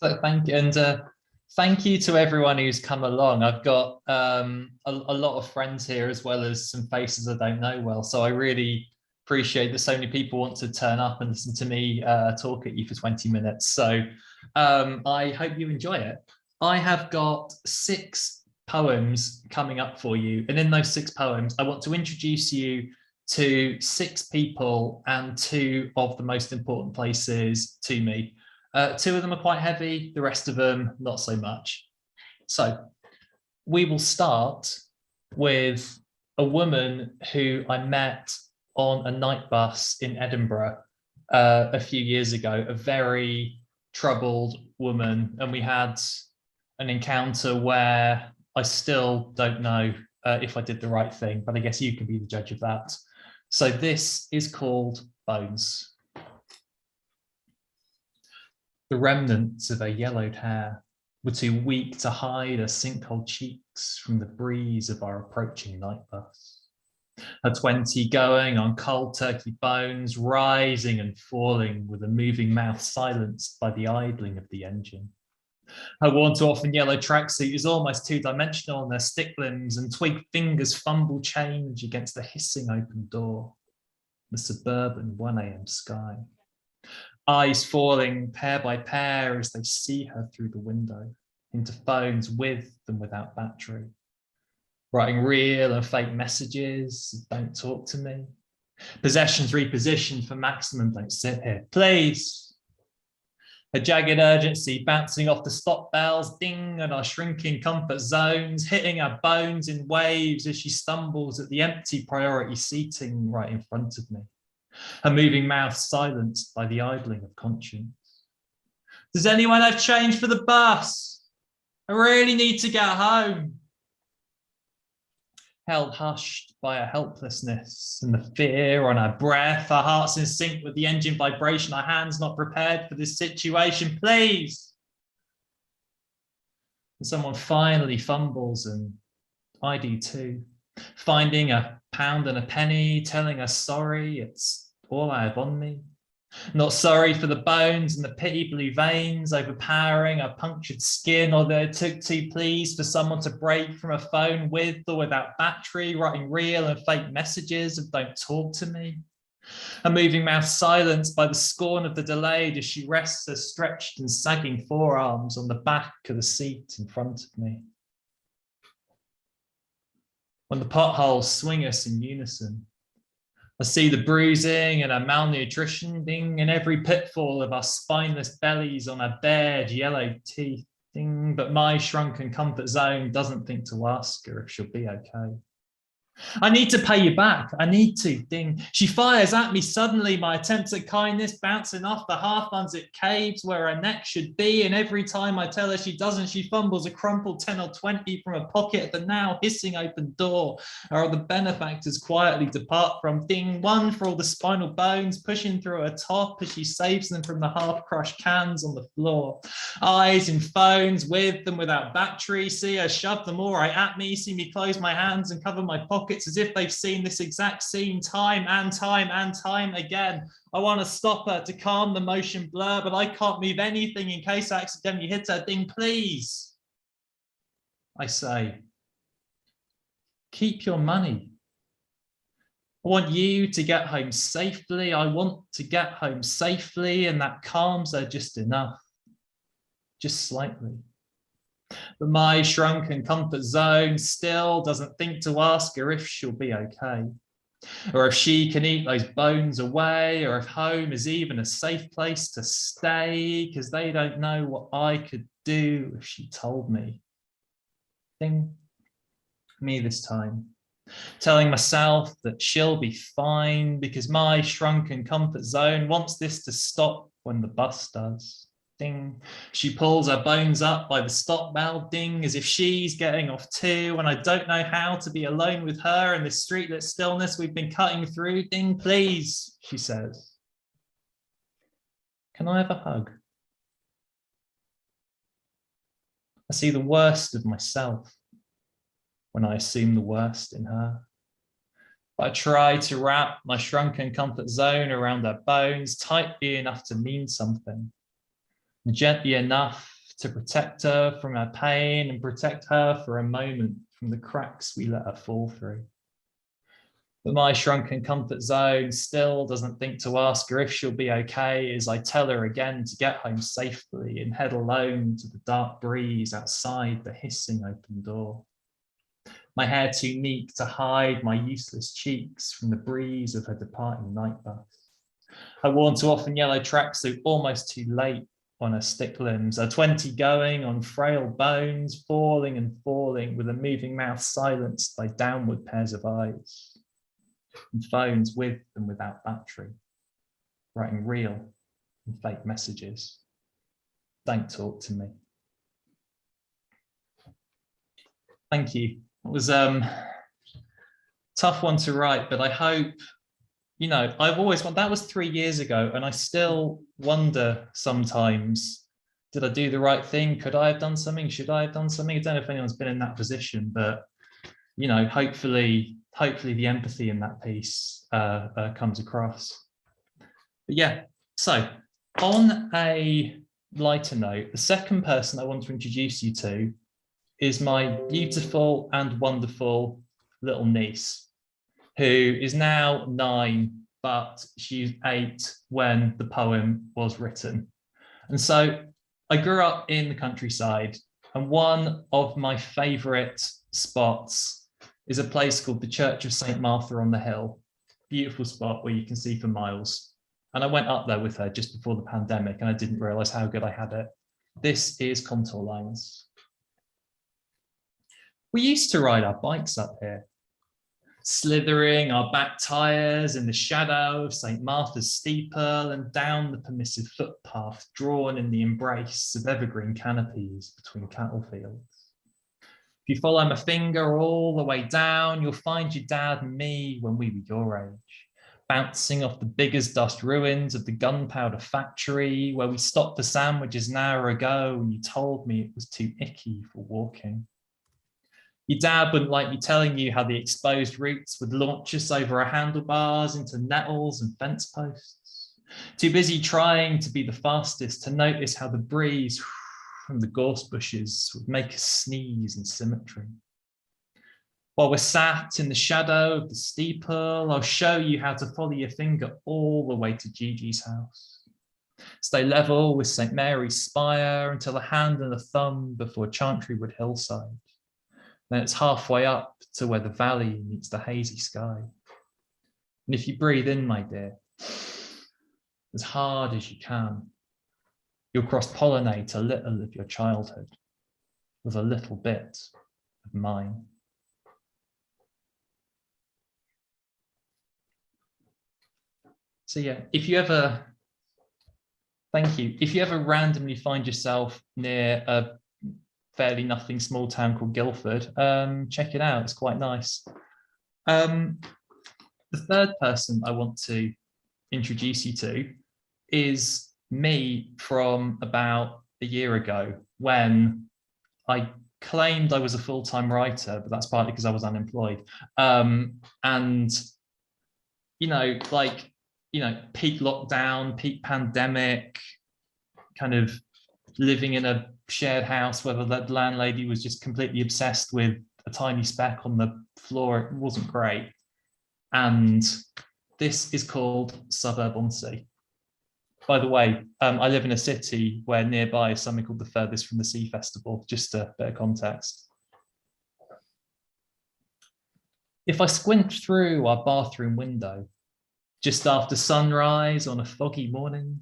Thank you, and thank you to everyone who's come along. I've got a lot of friends here as well as some faces I don't know well, so I really appreciate that so many people want to turn up and listen to me talk at you for 20 minutes. So I hope you enjoy it. I have got 6 poems coming up for you, and in those 6 poems, I want to introduce you to 6 people and 2 of the most important places to me. 2 of them are quite heavy, the rest of them not so much. So we will start with a woman who I met on a night bus in Edinburgh a few years ago, a very troubled woman, and we had an encounter where I still don't know if I did the right thing, but I guess you can be the judge of that. So this is called Bones. The remnants of her yellowed hair were too weak to hide her sinkhole cheeks from the breeze of our approaching night bus. Her 20 going on cold turkey bones, rising and falling with a moving mouth silenced by the idling of the engine. Her worn to often yellow tracksuit is almost 2-dimensional, and her stick limbs and twig fingers fumble change against the hissing open door. The suburban 1 a.m. sky. Eyes falling pair by pair as they see her through the window, into phones with and without battery. Writing real and fake messages, don't talk to me. Possessions repositioned for maximum, don't sit here, please. A jagged urgency bouncing off the stop bells, ding at our shrinking comfort zones, hitting our bones in waves as she stumbles at the empty priority seating right in front of me. Her moving mouth silenced by the idling of conscience. Does anyone have change for the bus? I really need to get home. Held hushed by her helplessness and the fear on her breath, our hearts in sync with the engine vibration, our hands not prepared for this situation, please. And someone finally fumbles, and I do too. Finding a pound and a penny, telling her sorry, it's all I have on me. Not sorry for the bones and the pity blue veins overpowering a punctured skin, although it took 2 pleas for someone to break from a phone with or without battery, writing real and fake messages of don't talk to me. A moving mouth silenced by the scorn of the delayed as she rests her stretched and sagging forearms on the back of the seat in front of me. When the potholes swing us in unison, I see the bruising and our malnutrition, ding, in every pitfall of our spineless bellies on our bared yellow teeth, ding, but my shrunken comfort zone doesn't think to ask her if she'll be okay. I need to pay you back. I need to, ding. She fires at me suddenly, my attempts at kindness bouncing off the half unzipped caves where her neck should be. And every time I tell her she doesn't, she fumbles a crumpled 10 or 20 from a pocket at the now hissing open door. Or the benefactors quietly depart from, ding, one for all the spinal bones pushing through her top as she saves them from the half crushed cans on the floor. Eyes in phones with and without battery, see her shove them all right at me, see me close my hands and cover my pockets as if they've seen this exact scene time and time and time again. I want to stop her to calm the motion blur, but I can't move anything in case I accidentally hit her. Ding, please. I say, keep your money. I want you to get home safely. I want to get home safely, and that calms her just enough, just slightly. But my shrunken comfort zone still doesn't think to ask her if she'll be okay, or if she can eat those bones away, or if home is even a safe place to stay, because they don't know what I could do if she told me. Ding, me this time, telling myself that she'll be fine because my shrunken comfort zone wants this to stop when the bus does. Ding. She pulls her bones up by the stop bell, ding, as if she's getting off too, and I don't know how to be alone with her in this streetlit stillness we've been cutting through. Ding, please, she says. Can I have a hug? I see the worst of myself when I assume the worst in her. I try to wrap my shrunken comfort zone around her bones tightly enough to mean something, gently enough to protect her from her pain and protect her for a moment from the cracks we let her fall through. But my shrunken comfort zone still doesn't think to ask her if she'll be okay as I tell her again to get home safely and head alone to the dark breeze outside the hissing open door. My hair too meek to hide my useless cheeks from the breeze of her departing night bus. Her worn too often yellow tracksuit almost too late on her stick limbs, her 20 going on frail bones, falling and falling with a moving mouth silenced by downward pairs of eyes. And phones with and without battery, writing real and fake messages. Don't talk to me. Thank you. It was a tough one to write, but I hope, you know, I've always that was 3 years ago, and I still wonder sometimes, did I do the right thing? Could I have done something? Should I have done something? I don't know if anyone's been in that position, but, you know, hopefully the empathy in that piece comes across. But yeah, so on a lighter note, the second person I want to introduce you to is my beautiful and wonderful little niece, who is now 9, but she's 8 when the poem was written. And so I grew up in the countryside, and one of my favourite spots is a place called the Church of St. Martha on the Hill. Beautiful spot where you can see for miles. And I went up there with her just before the pandemic, and I didn't realise how good I had it. This is Contour Lines. We used to ride our bikes up here, slithering our back tyres in the shadow of St. Martha's steeple and down the permissive footpath drawn in the embrace of evergreen canopies between cattle fields. If you follow my finger all the way down, you'll find your dad and me when we were your age, bouncing off the big as dust ruins of the gunpowder factory where we stopped for sandwiches an hour ago and you told me it was too icky for walking. Your dad wouldn't like me telling you how the exposed roots would launch us over our handlebars into nettles and fence posts. Too busy trying to be the fastest to notice how the breeze from the gorse bushes would make us sneeze in symmetry. While we're sat in the shadow of the steeple, I'll show you how to follow your finger all the way to Gigi's house. Stay level with St. Mary's spire until a hand and a thumb before Chantrywood hillside. Then it's halfway up to where the valley meets the hazy sky. And if you breathe in, my dear, as hard as you can, you'll cross-pollinate a little of your childhood with a little bit of mine. So yeah, if you ever, thank you, if you ever randomly find yourself near a fairly nothing small town called Guildford, check it out, it's quite nice. The third person I want to introduce you to is me from about a year ago when I claimed I was a full-time writer, but that's partly because I was unemployed. And, you know, like, you know, peak lockdown, peak pandemic, kind of living in a shared house where the landlady was just completely obsessed with a tiny speck on the floor. It wasn't great. And this is called Suburb on Sea. By the way, I live in a city where nearby is something called the Furthest from the Sea Festival, just a bit of context. If I squint through our bathroom window, just after sunrise on a foggy morning,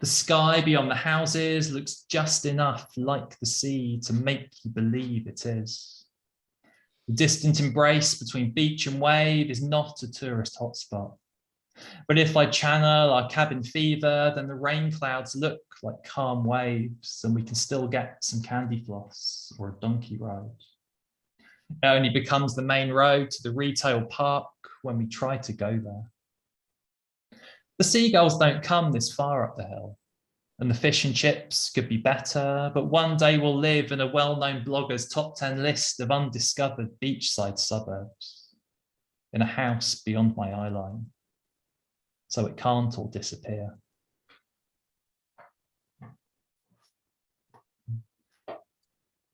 the sky beyond the houses looks just enough like the sea to make you believe it is. The distant embrace between beach and wave is not a tourist hotspot. But if I channel our cabin fever, then the rain clouds look like calm waves and we can still get some candy floss or a donkey ride. It only becomes the main road to the retail park when we try to go there. The seagulls don't come this far up the hill, and the fish and chips could be better, but one day we'll live in a well-known blogger's top 10 list of undiscovered beachside suburbs, in a house beyond my eye line, so it can't all disappear.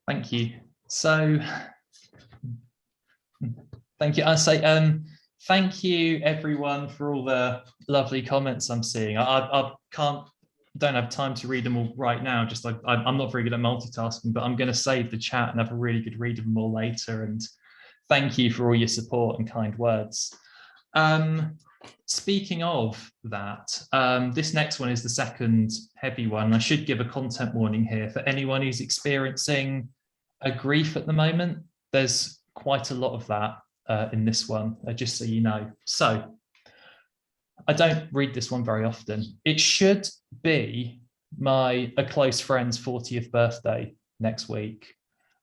Thank you. So, thank you. I say thank you everyone for all the lovely comments I'm seeing. I don't have time to read them all right now. Just I'm not very good at multitasking, but I'm going to save the chat and have a really good read of them all later. And thank you for all your support and kind words. Speaking of that, this next one is the second heavy one. I should give a content warning here for anyone who's experiencing a grief at the moment. There's quite a lot of that in this one, just so you know. So I don't read this one very often. It should be a close friend's 40th birthday next week.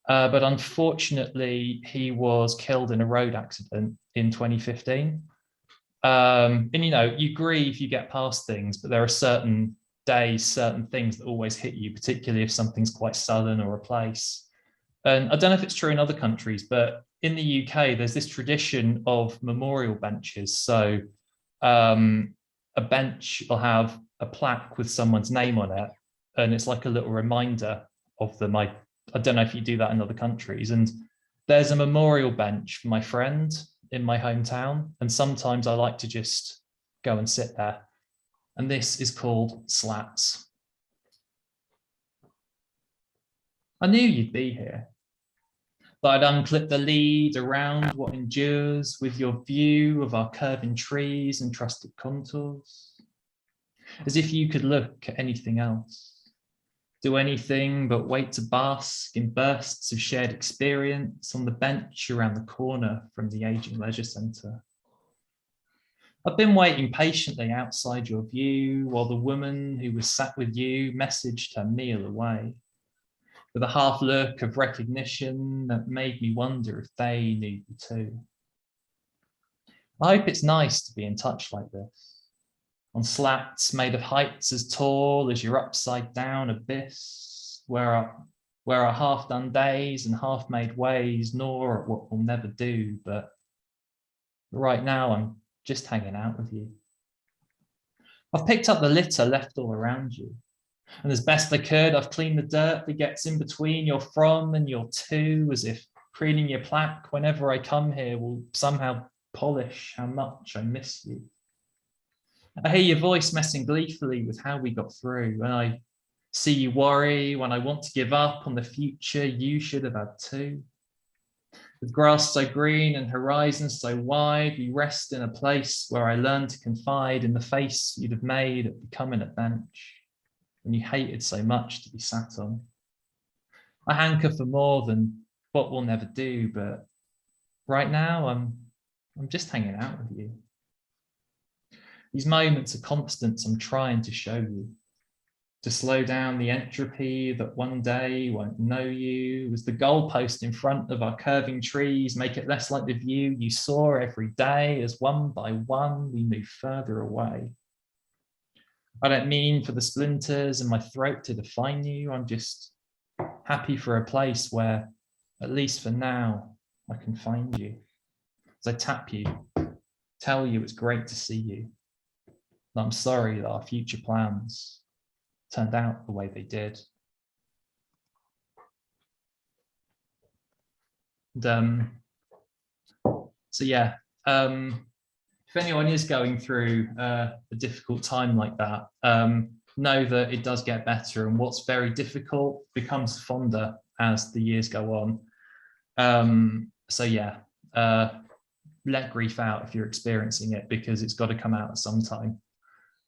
But unfortunately, he was killed in a road accident in 2015. And you grieve, you get past things, but there are certain days, certain things that always hit you, particularly if something's quite sudden or a place. And I don't know if it's true in other countries, but in the UK, there's this tradition of memorial benches. So a bench will have a plaque with someone's name on it, and it's like a little reminder of them. I don't know if you do that in other countries. And there's a memorial bench for my friend in my hometown, and sometimes I like to just go and sit there. And this is called Slats. I knew you'd be here. That I'd unclip the lead around what endures with your view of our curving trees and trusted contours. As if you could look at anything else, do anything but wait to bask in bursts of shared experience on the bench around the corner from the aging leisure centre. I've been waiting patiently outside your view while the woman who was sat with you messaged her meal away, with a half look of recognition that made me wonder if they knew you too. I hope it's nice to be in touch like this, on slats made of heights as tall as your upside down abyss, where our half-done days and half-made ways gnaw at what we'll never do, but right now I'm just hanging out with you. I've picked up the litter left all around you, and as best I could, I've cleaned the dirt that gets in between your from and your to, as if preening your plaque whenever I come here will somehow polish how much I miss you. I hear your voice messing gleefully with how we got through, and I see you worry when I want to give up on the future you should have had too. With grass so green and horizons so wide, we rest in a place where I learned to confide in the face you'd have made at becoming a bench when you hated so much to be sat on. I hanker for more than what we'll never do, but right now I'm just hanging out with you. These moments are constants I'm trying to show you, to slow down the entropy that one day won't know you, as the goalpost in front of our curving trees make it less like the view you saw every day as one by one we move further away. I don't mean for the splinters in my throat to define you. I'm just happy for a place where, at least for now, I can find you. As I tap you, tell you it's great to see you. And I'm sorry that our future plans turned out the way they did. And, so yeah, if anyone is going through a difficult time like that, know that it does get better, and what's very difficult becomes fonder as the years go on. So yeah, let grief out if you're experiencing it, because it's got to come out at some time.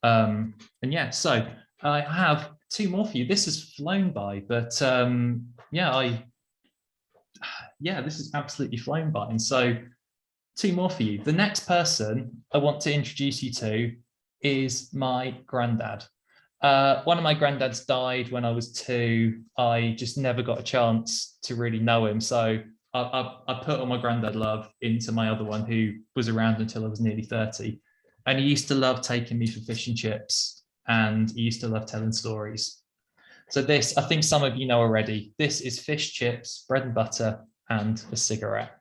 And yeah, so I have two more for you. This has flown by, but yeah, this is absolutely flown by. And so two more for you. The next person I want to introduce you to is my granddad. One of my granddads died when I was 2. I just never got a chance to really know him. So I put all my granddad love into my other one, who was around until I was nearly 30. And he used to love taking me for fish and chips, and he used to love telling stories. So this, I think some of you know already, this is fish, chips, bread and butter, and a cigarette.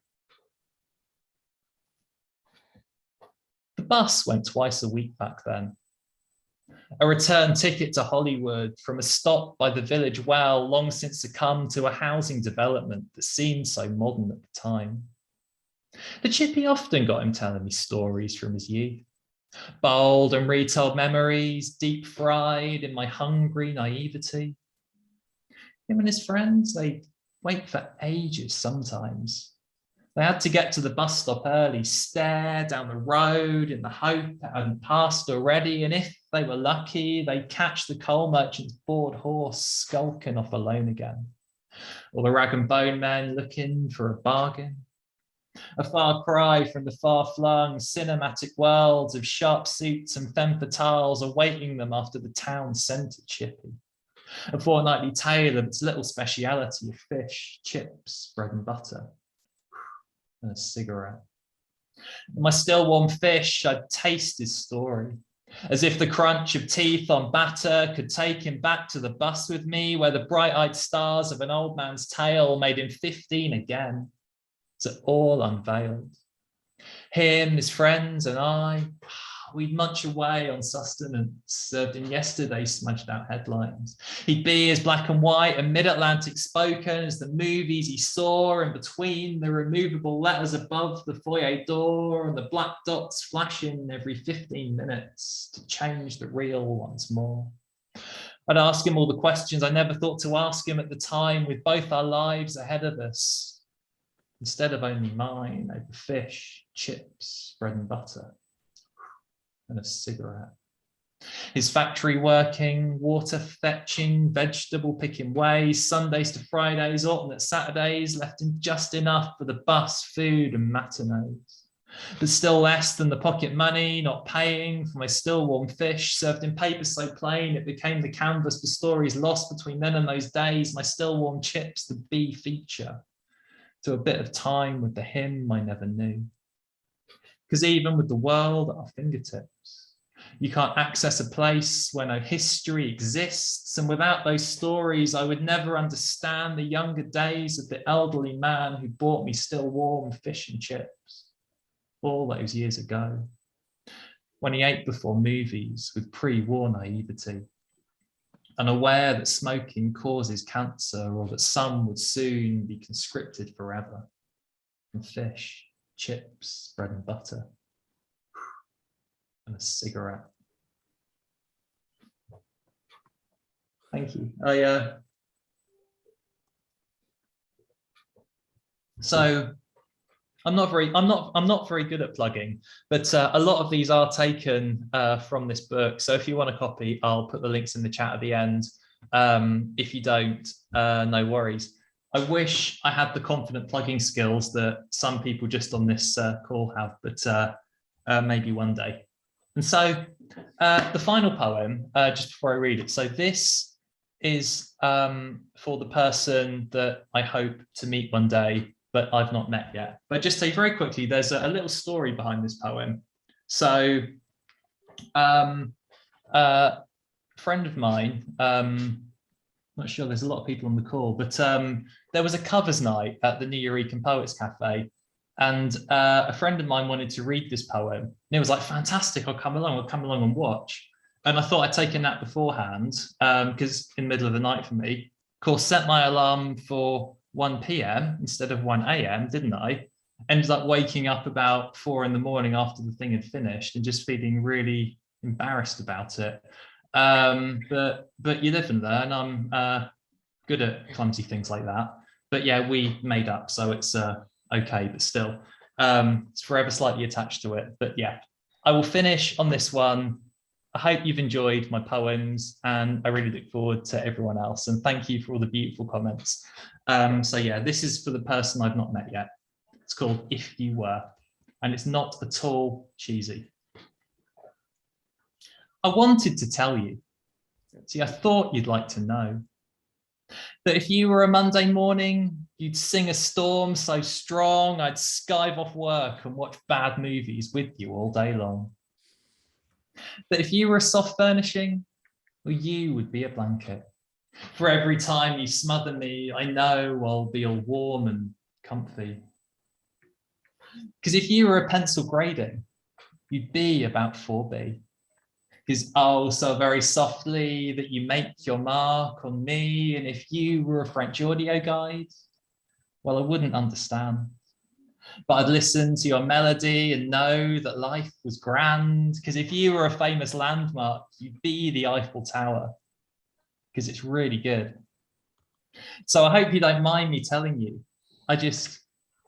The bus went twice a week back then. A return ticket to Hollywood from a stop by the village well, long since succumbed to a housing development that seemed so modern at the time. The chippy often got him telling me stories from his youth, bold and retold memories, deep fried in my hungry naivety. Him and his friends, they'd wait for ages sometimes. They had to get to the bus stop early, stare down the road in the hope it hadn't passed already, and if they were lucky, they'd catch the coal merchant's bored horse skulking off alone again, or the rag and bone men looking for a bargain. A far cry from the far-flung cinematic worlds of sharp suits and femme fatales awaiting them after the town centre chippy. A fortnightly tale of its little speciality of fish, chips, bread and butter, and a cigarette. In my still warm fish, I'd taste his story, as if the crunch of teeth on batter could take him back to the bus with me, where the bright-eyed stars of an old man's tale made him 15 again. So all unveiled. Him, his friends, and I, we'd munch away on sustenance served in yesterday's smudged out headlines. He'd be as black and white and mid-Atlantic spoken as the movies he saw, and between the removable letters above the foyer door and the black dots flashing every 15 minutes to change the reel once more. I'd ask him all the questions I never thought to ask him at the time, with both our lives ahead of us, instead of only mine, over fish, chips, bread and butter, and a cigarette. His factory working, water fetching, vegetable picking ways, Sundays to Fridays, alternate Saturdays, left him just enough for the bus, food and matinees. But still less than the pocket money, not paying for my still warm fish, served in paper so plain it became the canvas for stories lost between then and those days, my still warm chips, the B feature, to a bit of time with the him I never knew. Because even with the world at our fingertips, you can't access a place where no history exists, and without those stories, I would never understand the younger days of the elderly man who bought me still warm fish and chips all those years ago, when he ate before movies with pre-war naivety, unaware that smoking causes cancer or that some would soon be conscripted forever. And fish, chips, bread and butter, and a cigarette. Thank you. So I'm not very good at plugging, but a lot of these are taken from this book. So if you want a copy, I'll put the links in the chat at the end. If you don't, no worries. I wish I had the confident plugging skills that some people just on this call have, but maybe one day. And so the final poem, just before I read it. So this is for the person that I hope to meet one day, but I've not met yet. But just say very quickly, there's a little story behind this poem. So a friend of mine, not sure there's a lot of people on the call, but there was a covers night at the New Eureka Poets Cafe, and a friend of mine wanted to read this poem. And it was like, fantastic, I'll come along and watch. And I thought I'd take a nap beforehand, because in the middle of the night for me. Of course, set my alarm for 1 p.m. instead of 1 a.m., didn't I? Ended up waking up about 4 in the morning after the thing had finished and just feeling really embarrassed about it. But you live and learn. I'm good at clumsy things like that. But yeah, we made up, so it's okay, but still, it's forever slightly attached to it. But yeah, I will finish on this one. I hope you've enjoyed my poems, and I really look forward to everyone else. And thank you for all the beautiful comments. So yeah, this is for the person I've not met yet. It's called If You Were, and it's not at all cheesy. I wanted to tell you, see, I thought you'd like to know, that if you were a Monday morning, you'd sing a storm so strong, I'd skive off work and watch bad movies with you all day long. That if you were a soft furnishing, well, you would be a blanket. For every time you smother me, I know I'll be all warm and comfy. Because if you were a pencil grading, you'd be about 4B. Because oh, so very softly that you make your mark on me. And if you were a French audio guide, well, I wouldn't understand. But I'd listen to your melody and know that life was grand. Because if you were a famous landmark, you'd be the Eiffel Tower. Because it's really good. So I hope you don't mind me telling you. I just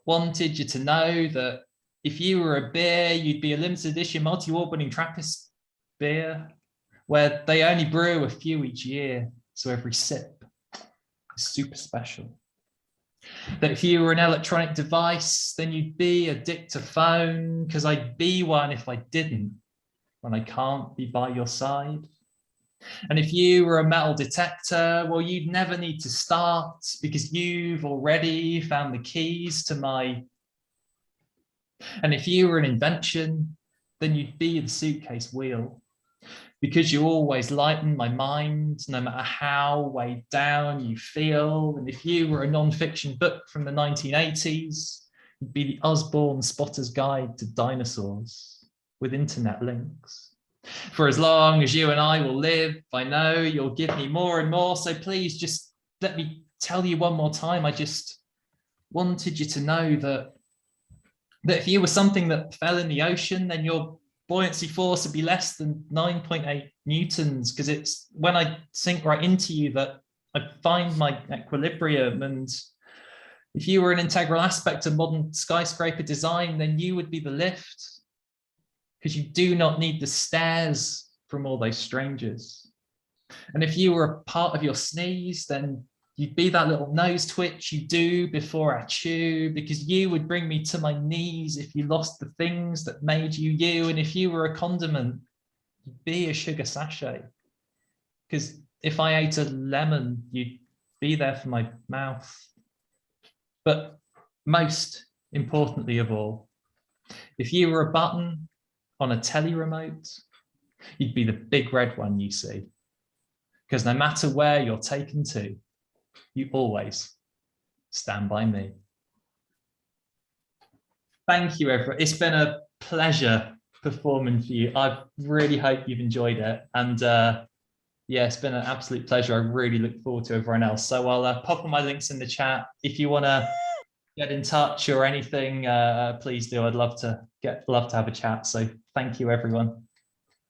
wanted you to know that if you were a beer, you'd be a limited edition multi-award winning Trappist beer, where they only brew a few each year. So every sip is super special. That if you were an electronic device, then you'd be a dictaphone, because I'd be one if I didn't, when I can't be by your side. And if you were a metal detector, well, you'd never need to start, because you've already found the keys to my... And if you were an invention, then you'd be the suitcase wheel, because you always lighten my mind, no matter how weighed down you feel. And if you were a non-fiction book from the 1980s, you'd be the Osborne Spotter's Guide to Dinosaurs, with internet links. For as long as you and I will live, I know you'll give me more and more. So please just let me tell you one more time. I just wanted you to know that if you were something that fell in the ocean, then your buoyancy force would be less than 9.8 newtons, because it's when I sink right into you that I find my equilibrium. And if you were an integral aspect of modern skyscraper design, then you would be the lift, because you do not need the stairs from all those strangers. And if you were a part of your sneeze, then you'd be that little nose twitch you do before I chew, because you would bring me to my knees if you lost the things that made you you. And if you were a condiment, you'd be a sugar sachet, because if I ate a lemon, you'd be there for my mouth. But most importantly of all, if you were a button on a telly remote, you'd be the big red one you see, because no matter where you're taken to, you always stand by me. Thank you, everyone. It's been a pleasure performing for you. I really hope you've enjoyed it. And yeah, it's been an absolute pleasure. I really look forward to everyone else. So I'll pop on my links in the chat. If you want to get in touch or anything, please do. I'd love to have a chat. So thank you, everyone.